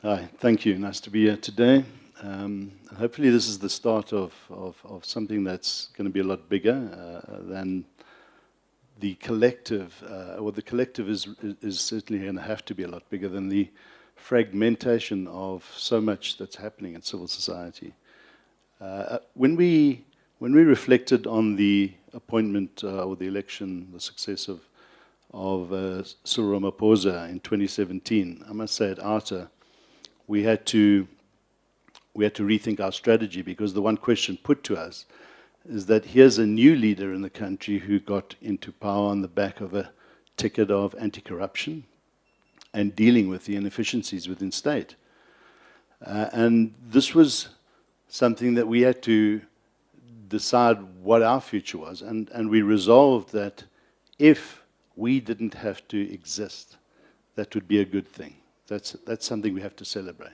Hi, thank you. Nice to be here today. Hopefully this is the start of something that's going to be a lot bigger than the collective. Well, the collective is certainly going to have to be a lot bigger than the fragmentation of so much that's happening in civil society. When we reflected on the appointment or the election, the success of Cyril Ramaphosa in 2017, I must say at ARTA, we had to rethink our strategy, because the one question put to us is that here's a new leader in the country who got into power on the back of a ticket of anti-corruption and dealing with the inefficiencies within state. And this was something that we had to decide what our future was. And we resolved that if we didn't have to exist, that would be a good thing. That's something we have to celebrate.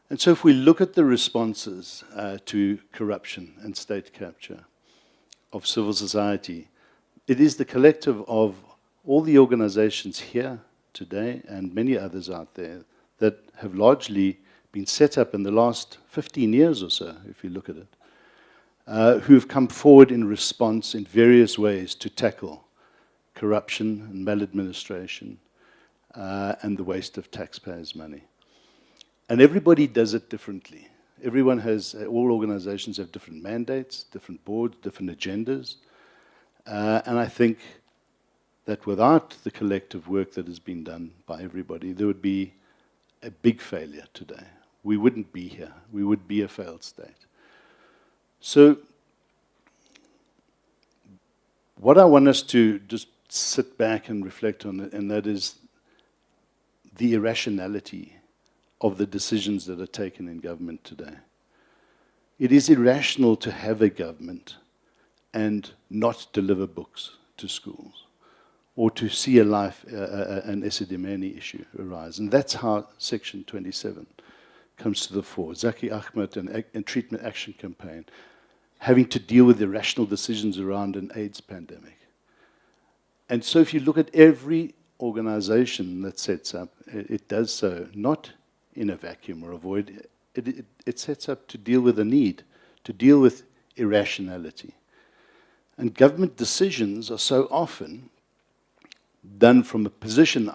And so if we look at the responses to corruption and state capture of civil society, it is the collective of all the organizations here today and many others out there that have largely been set up in the last 15 years or so, if you look at it, who have come forward in response in various ways to tackle corruption and maladministration, and the waste of taxpayers' money. And everybody does it differently. All organizations have different mandates, different boards, different agendas. And I think that without the collective work that has been done by everybody, there would be a big failure today. We wouldn't be here. We would be a failed state. So what I want us to just sit back and reflect on, and that is the irrationality of the decisions that are taken in government today. It is irrational to have a government and not deliver books to schools, or to see an Esidimeni issue arise. And that's how Section 27 comes to the fore. Zaki Ahmed and Treatment Action Campaign, having to deal with irrational decisions around an AIDS pandemic. And so if you look at every organization that sets up, it does so not in a vacuum or a void. It sets up to deal with a need, to deal with irrationality. And government decisions are so often done from a position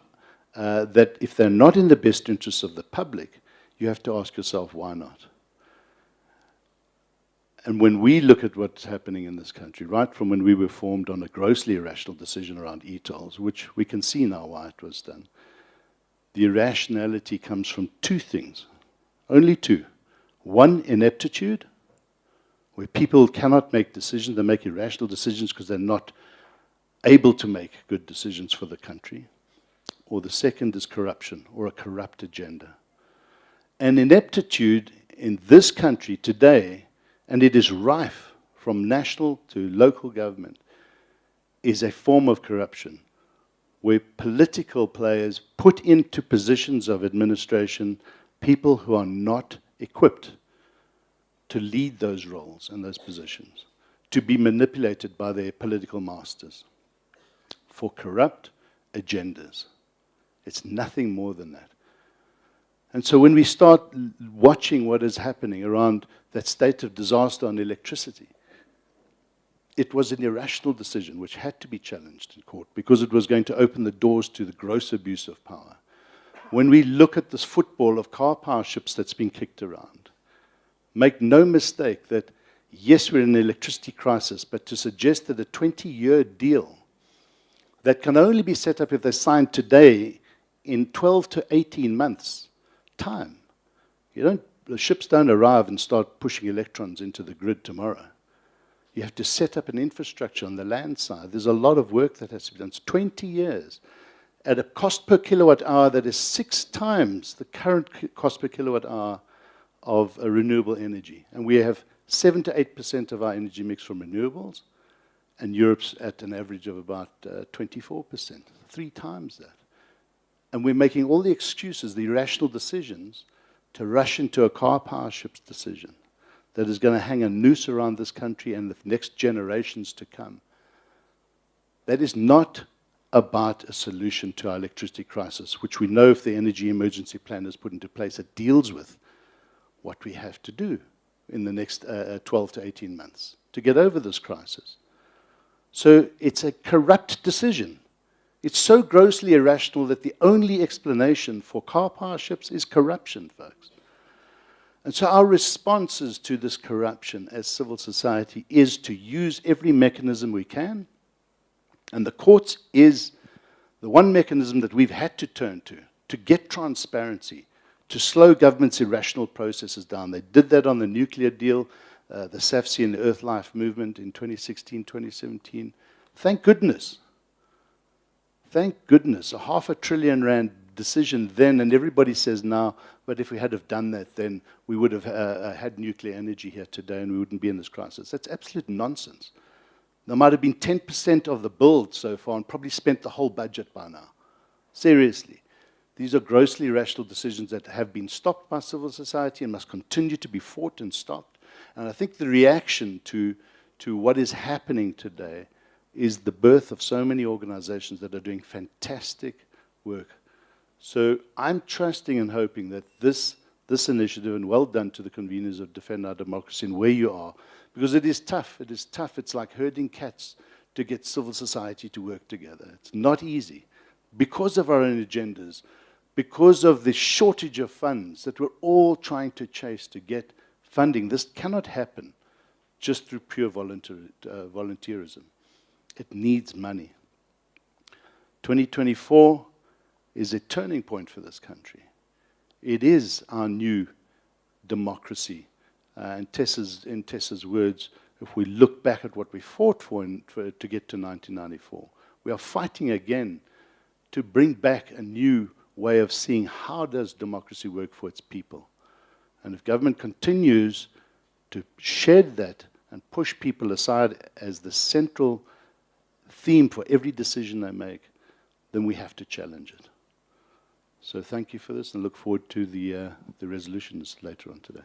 that if they're not in the best interests of the public, you have to ask yourself, why not? And when we look at what's happening in this country, right from when we were formed on a grossly irrational decision around e-tolls, which we can see now why it was done, the irrationality comes from two things, only two. One, ineptitude, where people cannot make decisions, they make irrational decisions because they're not able to make good decisions for the country. Or the second is corruption, or a corrupt agenda. And ineptitude in this country today, and it is rife from national to local government, is a form of corruption where political players put into positions of administration people who are not equipped to lead those roles and those positions, to be manipulated by their political masters for corrupt agendas. It's nothing more than that. And so when we start watching what is happening around that state of disaster on electricity, it was an irrational decision which had to be challenged in court because it was going to open the doors to the gross abuse of power. When we look at this football of car power ships that's been kicked around, make no mistake that, yes, we're in an electricity crisis, but to suggest that a 20-year deal that can only be set up if they're signed today in 12 to 18 months' time. The ships don't arrive and start pushing electrons into the grid tomorrow. You have to set up an infrastructure on the land side. There's a lot of work that has to be done. It's 20 years at a cost per kilowatt hour that is 6 times the current cost per kilowatt hour of renewable energy. And we have 7 to 8% of our energy mix from renewables, and Europe's at an average of about 24%, 3 times that. And we're making all the excuses, the irrational decisions, to rush into a car power ships decision that is going to hang a noose around this country and the next generations to come. That is not about a solution to our electricity crisis, which we know if the energy emergency plan is put into place, it deals with what we have to do in the next 12 to 18 months to get over this crisis. So it's a corrupt decision. It's so grossly irrational that the only explanation for car power ships is corruption, folks. And so our responses to this corruption as civil society is to use every mechanism we can, and the courts is the one mechanism that we've had to turn to get transparency, to slow government's irrational processes down. They did that on the nuclear deal, the SAFC and the Earth Life movement in 2016, 2017. Thank goodness. Thank goodness. A R500 billion decision then, and everybody says now, but if we had have done that then, we would have had nuclear energy here today and we wouldn't be in this crisis. That's absolute nonsense. There might have been 10% of the build so far and probably spent the whole budget by now. Seriously. These are grossly irrational decisions that have been stopped by civil society and must continue to be fought and stopped. And I think the reaction to what is happening today is the birth of so many organizations that are doing fantastic work. So I'm trusting and hoping that this initiative, and well done to the conveners of Defend Our Democracy and where you are, because it is tough. It is tough. It's like herding cats to get civil society to work together. It's not easy because of our own agendas, because of the shortage of funds that we're all trying to chase to get funding. This cannot happen just through pure volunteerism. It needs money. 2024 is a turning point for this country. It is our new democracy. In Tessa's words, if we look back at what we fought for to get to 1994, we are fighting again to bring back a new way of seeing how does democracy work for its people. And if government continues to shed that and push people aside as the central theme for every decision they make, then we have to challenge it. So thank you for this and look forward to the resolutions later on today.